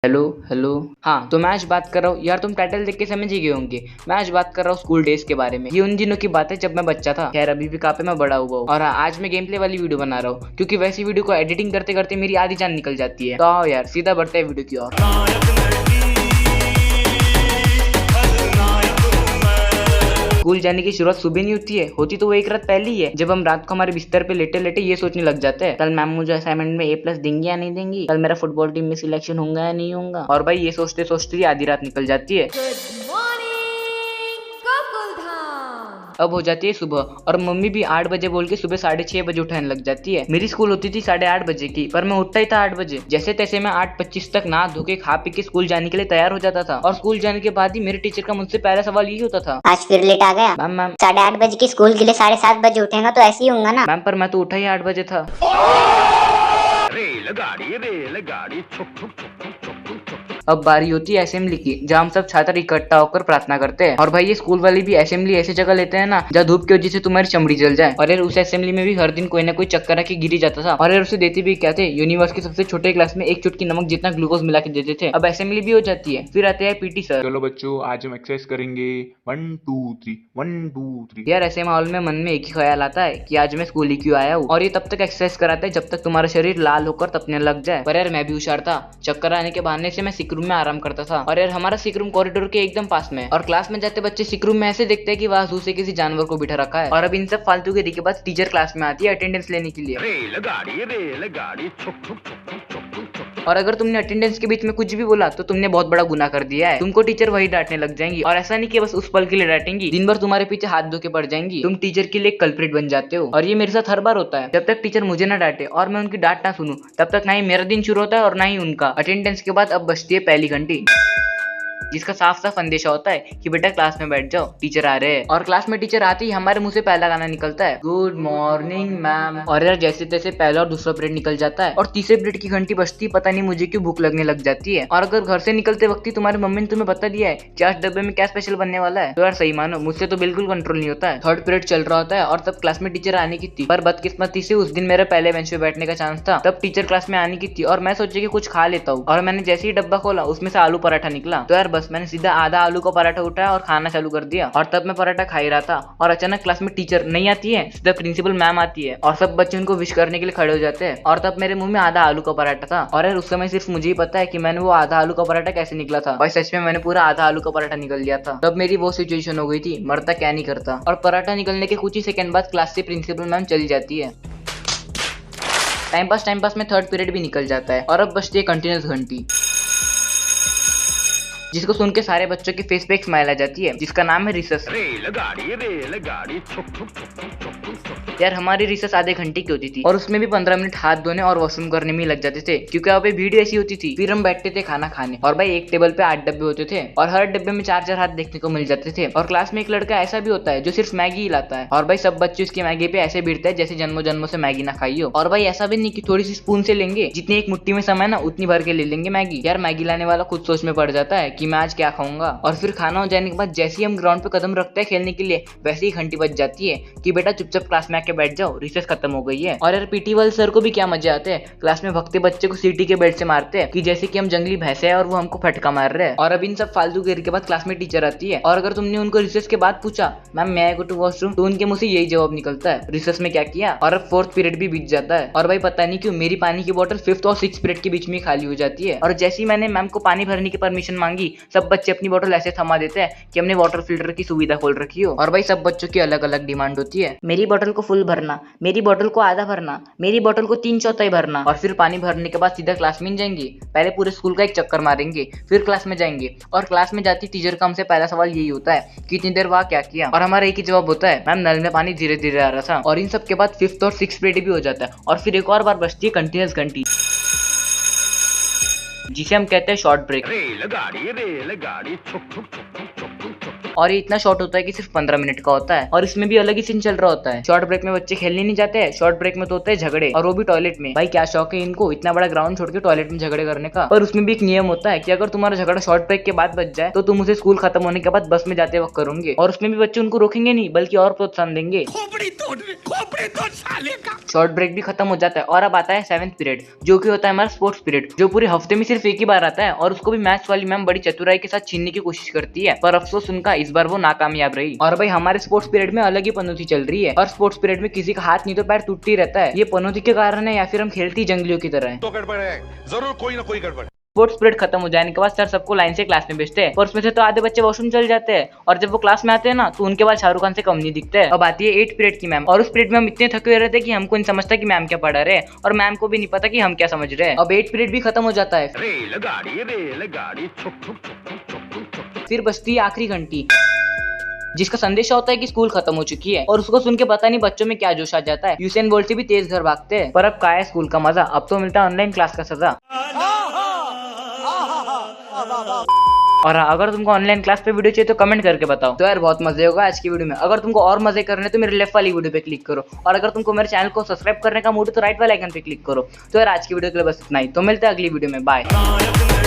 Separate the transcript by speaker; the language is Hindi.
Speaker 1: Hello hello. हाँ, तो मैं आज बात कर रहा हूँ यार, तुम टाइटल देख के समझ ही गए होंगे। मैं आज बात कर रहा हूँ स्कूल डेज के बारे में। ये उन दिनों की बात है जब मैं बच्चा था। खैर अभी भी काफी मैं बड़ा हुआ हूँ। और हाँ, आज मैं गेम प्ले वाली वीडियो बना रहा हूँ क्योंकि वैसी वीडियो को एडिटिंग करते करते मेरी आधी जान निकल जाती है। तो आओ यार सीधा बढ़ते हैं वीडियो की ओर। स्कूल जाने की शुरुआत सुबह नहीं होती है, होती तो वो एक रात पहले ही है, जब हम रात को हमारे बिस्तर पे लेटे लेटे ये सोचने लग जाते हैं कल मैम मुझे असाइनमेंट में A+ देंगी या नहीं देंगी, कल मेरा फुटबॉल टीम में सिलेक्शन होगा या नहीं होगा। और भाई ये सोचते सोचते ही आधी रात निकल जाती है। अब हो जाती है सुबह और मम्मी भी 8 बजे बोल के सुबह 6:30 बजे उठाने लग जाती है। मेरी स्कूल होती थी 8:30 बजे की, पर मैं उठता ही था 8 बजे। जैसे तैसे मैं 8:25 तक नहा धो के खा पी के स्कूल जाने के लिए तैयार हो जाता था। और स्कूल जाने के बाद ही मेरे टीचर का मुझसे पहला सवाल यही होता था,
Speaker 2: आज फिर लेट आ गया।
Speaker 1: मैम
Speaker 2: 8:30 बजे की स्कूल के लिए 7:30 बजे उठेगा तो ऐसे ही होगा ना।
Speaker 1: मैम पर मैं तो उठा ही 8 बजे था।
Speaker 3: रेलगाड़ी छुक छुक छुक छुक छुक छुक छुक।
Speaker 1: अब बारी होती है असेंबली की, जहाँ हम सब छात्र इकट्ठा होकर प्रार्थना करते हैं। और भाई ये स्कूल वाले भी असेंबली ऐसी जगह लेते हैं ना जहाँ धूप की वजह से तुम्हारी चमड़ी जल जाए। और यार उस असेंबली में भी हर दिन कोई ना कोई चक्कर आके गिरी जाता था। और यार उसे देते भी क्या थे, यूनिवर्स के सबसे छोटे क्लास में 1 चुटकी नमक जितना ग्लूकोज मिला के देते थे। अब असेंबली भी हो जाती है, फिर आते हैं पीटी सर।
Speaker 3: चलो बच्चों, आज हम एक्सरसाइज करेंगे। 1 2 3 1 2 3।
Speaker 1: यार ऐसे माहौल में मन में एक ही ख्याल आता है कि आज मैं स्कूल ही क्यों आया हूँ। और ये तब तक एक्सरसाइज कराते हैं जब तक तुम्हारा शरीर लाल होकर तपने लग जाए। पर यार मैं भी होशियार था, चक्कर आने के बहाने से मैं सिक रूम में आराम करता था। और यार हमारा सिक रूम कॉरिडोर के एकदम पास में है। और क्लास में जाते बच्चे सिक रूम में ऐसे देखते हैं कि वहां से किसी जानवर को बिठा रखा है। और अब इन सब फालतू के के बाद टीचर क्लास में आती है अटेंडेंस लेने के लिए।
Speaker 3: रेलगाड़ी छुक छुक छुक छुक छुक छुक छुक।
Speaker 1: और अगर तुमने अटेंडेंस के बीच में कुछ भी बोला तो तुमने बहुत बड़ा गुनाह कर दिया है। तुमको टीचर वही डांटने लग जाएंगी। और ऐसा नहीं कि बस उस पल के लिए डांटेंगी, दिन भर तुम्हारे पीछे हाथ धो के पड़ जाएंगी। तुम टीचर के लिए कल्प्रिट बन जाते हो। और ये मेरे साथ हर बार होता है। जब तक टीचर मुझे ना डांटे और मैं उनकी डांट ना सुनूं तब तक ना ही मेरा दिन शुरू होता है और ना ही उनका। अटेंडेंस के बाद अब बजती है पहली घंटी, जिसका साफ साफ अंदेशा होता है कि बेटा क्लास में बैठ जाओ, टीचर आ रहे हैं। और क्लास में टीचर आते ही हमारे मुंह से पहला गाना निकलता है, गुड मॉर्निंग मैम। और यार जैसे तैसे पहला और दूसरा पीरियड निकल जाता है और तीसरे पीरियड की घंटी बजती, पता नहीं मुझे क्यों भूख लगने लग जाती है। और अगर घर से निकलते वक्त ही तुम्हारी मम्मी ने तुम्हें बता दिया है कि आज डब्बे में क्या स्पेशल बनने वाला है, तो यार सही मानो मुझसे तो बिल्कुल कंट्रोल नहीं होता है। थर्ड पीरियड चल रहा होता है और तब क्लास में टीचर आने की थी, पर बदकिस्मती से उस दिन मेरा पहले बेंच पे बैठने का चांस था। तब टीचर क्लास में आने की थी और मैं सोचा कि कुछ खा लेता हूँ। और मैंने जैसे ही डब्बा खोला उसमें से आलू पराठा निकला। तो यार बस मैंने सीधा आधा आलू का पराठा उठाया और खाना चालू कर दिया। और तब मैं पराठा खा ही रहा था और अचानक क्लास में टीचर नहीं आती है, सीधा प्रिंसिपल मैम आती है और सब बच्चे उनको विश करने के लिए खड़े हो जाते हैं। और तब मेरे मुंह में आधा आलू का पराठा था। और यार उस समय सिर्फ मुझे ही पता है कि मैंने वो आधा आलू का पराठा कैसे निकला था। भाई सच में मैंने पूरा आधा आलू का पराठा निकल लिया था। तब मेरी वो सिचुएशन हो गई थी, मरता क्या नहीं करता। और पराठा निकलने के कुछ ही सेकंड बाद क्लास से प्रिंसिपल मैम चली जाती है। टाइम पास में थर्ड पीरियड भी निकल जाता है और अब बजती है कंटिन्यूस घंटी, जिसको सुन के सारे बच्चों के फेस पे एक स्माइल आ जाती है, जिसका नाम है रिसेस।
Speaker 3: रेलगाड़ी छुक छुक छुक छुक छुक छुक।
Speaker 1: यार हमारी रिसेस आधे घंटे की होती थी और उसमें भी 15 मिनट हाथ धोने और वॉशरूम करने में लग जाते थे, क्योंकि वहाँ पे भीड़ ऐसी होती थी। फिर हम बैठते थे खाना खाने और भाई एक टेबल पे 8 डब्बे होते थे और हर डब्बे में 4-4 हाथ देखने को मिल जाते थे। और क्लास में एक लड़का ऐसा भी होता है जो सिर्फ मैगी ही लाता है। और भाई सब बच्चे उसकी मैगी पे ऐसे भिड़ते हैं जैसे जन्मों जन्मों से मैगी ना खाई हो। और भाई ऐसा भी नहीं कि थोड़ी सी स्पून से लेंगे, जितनी एक मुट्ठी में समय ना उतनी भर के ले लेंगे मैगी। यार मैगी लाने वाला खुद सोच में पड़ जाता है कि मैं आज क्या खाऊंगा। और फिर खाना हो जाने के बाद जैसे ही हम ग्राउंड पे कदम रखते हैं खेलने के लिए, वैसे ही घंटी बज जाती है कि बेटा चुपचाप क्लास में आके बैठ जाओ, रिसेस खत्म हो गई है। और यार पीटी वाले सर को भी क्या मजे आते हैं, क्लास में भगते बच्चे को सीटी के बेल्ट से मारते हैं कि जैसे कि हम जंगली भैंसे हैं और वो हमको फटका मार रहे हैं। और अब इन सब फालतू गिर के बाद क्लास में टीचर आती है और अगर तुमने उनको रिसेस के बाद पूछा मैम मैं आई गो टू वॉशरूम, तो उनके मुंह से यही जवाब निकलता है, रिसेस में क्या किया। और अब फोर्थ पीरियड भी बीत जाता है और भाई पता नहीं क्यों मेरी पानी की बोतल 5th और 6th पीरियड के बीच में खाली हो जाती है। और जैसे ही मैंने मैम को पानी भरने की परमिशन मांगी, सब बच्चे अपनी बोतल ऐसे थमा देते हैं कि हमने वाटर फिल्टर की सुविधा खोल रखी हो। और भाई सब बच्चों की अलग अलग डिमांड होती है, मेरी बोतल को फुल भरना, मेरी बोतल को आधा भरना, मेरी बोतल को 3/4 भरना। और फिर पानी भरने के बाद सीधा क्लास में जाएंगे, पहले पूरे स्कूल का एक चक्कर मारेंगे, फिर क्लास में जाएंगे। और क्लास में जाती टीचर का हमसे पहला सवाल यही होता है कि इतनी देर वहां क्या किया। और हमारा एक ही जवाब होता है मैम नल में पानी धीरे धीरे आ रहा था। और इन सब के बाद 5th और 6th पीरियड भी हो जाता है और फिर एक और बार बजती है कंटिन्यूस घंटी, जिसे हम कहते हैं शॉर्ट ब्रेक।
Speaker 3: रेलगाड़ी छुक छुक छुक छुक छुक छुक छुक।
Speaker 1: और ये इतना शॉर्ट होता है कि सिर्फ 15 मिनट का होता है और इसमें भी अलग ही सीन चल रहा होता है। शॉर्ट ब्रेक में बच्चे खेलने नहीं जाते हैं, शॉर्ट ब्रेक में तो होते हैं झगड़े और वो भी टॉयलेट में। भाई क्या शौक है इनको इतना बड़ा ग्राउंड छोड़ के टॉयलेट में झगड़े करने का। पर उसमें भी एक नियम होता है कि अगर तुम्हारा झगड़ा शॉर्ट ब्रेक के बाद बच जाए तो तुम उसे स्कूल खत्म होने के बाद बस में जाते वक्त करोगे और उसमें भी बच्चे उनको रोकेंगे नहीं बल्कि और प्रोत्साहन देंगे। शॉर्ट ब्रेक भी खत्म हो जाता है और अब आता है 7th पीरियड जो कि होता है हमारा स्पोर्ट्स पीरियड, जो पूरे हफ्ते में सिर्फ एक ही बार आता है और उसको भी मैथ्स वाली मैम बड़ी चतुराई के साथ छीनने की कोशिश करती है। पर अफसोस उनका इस बार वो नाकामयाब रही। और भाई हमारे स्पोर्ट्स पीरियड में अलग ही पनौती चल रही है और स्पोर्ट्स पीरियड में किसी का हाथ नहीं तो पैर टूटती रहता है। ये पनौती के कारण है या फिर हम खेलती जंगलियों की तरह है?
Speaker 4: तो गड़बड़ है, जरूर कोई ना कोई गड़बड़।
Speaker 1: स्पोर्ट्स पीरियड खत्म हो जाने के बाद सर सबको लाइन से क्लास में भेजते हैं और उसमें से तो आधे बच्चे वॉशरूम चल जाते हैं और जब वो क्लास में आते हैं ना तो उनके बाद शाहरुख खान से कम नहीं दिखते हैं। अब आती है 8th पीरियड की मैम और उस पीरियड में हम इतने थके हुए रहते हैं कि हमको नहीं समझता कि मैम क्या पढ़ा रहे हैं और मैम को भी नहीं पता कि हम क्या समझ रहे हैं। अब 8th पीरियड भी खत्म हो जाता है। फिर बजती है आखिरी घंटी जिसका संदेश होता है कि स्कूल खत्म हो चुकी है और उसको सुन के पता नहीं बच्चों में क्या जोश आ जाता है। यूसेन बोल्ट से भी तेज घर भागते हैं। पर अब कहाँ है स्कूल का मजा, अब तो मिलता है ऑनलाइन क्लास का सजा। और अगर तुमको ऑनलाइन क्लास पे वीडियो चाहिए तो कमेंट करके बताओ। तो यार बहुत मजे होगा आज की वीडियो में। अगर तुमको और मजे करने तो मेरे लेफ्ट वाली वीडियो पे क्लिक करो और अगर तुमको मेरे चैनल को सब्सक्राइब करने का मूड है तो राइट वाले आइकन पे क्लिक करो। तो यार आज की वीडियो के लिए बस इतना ही, तो मिलते हैं अगली वीडियो में, बाय।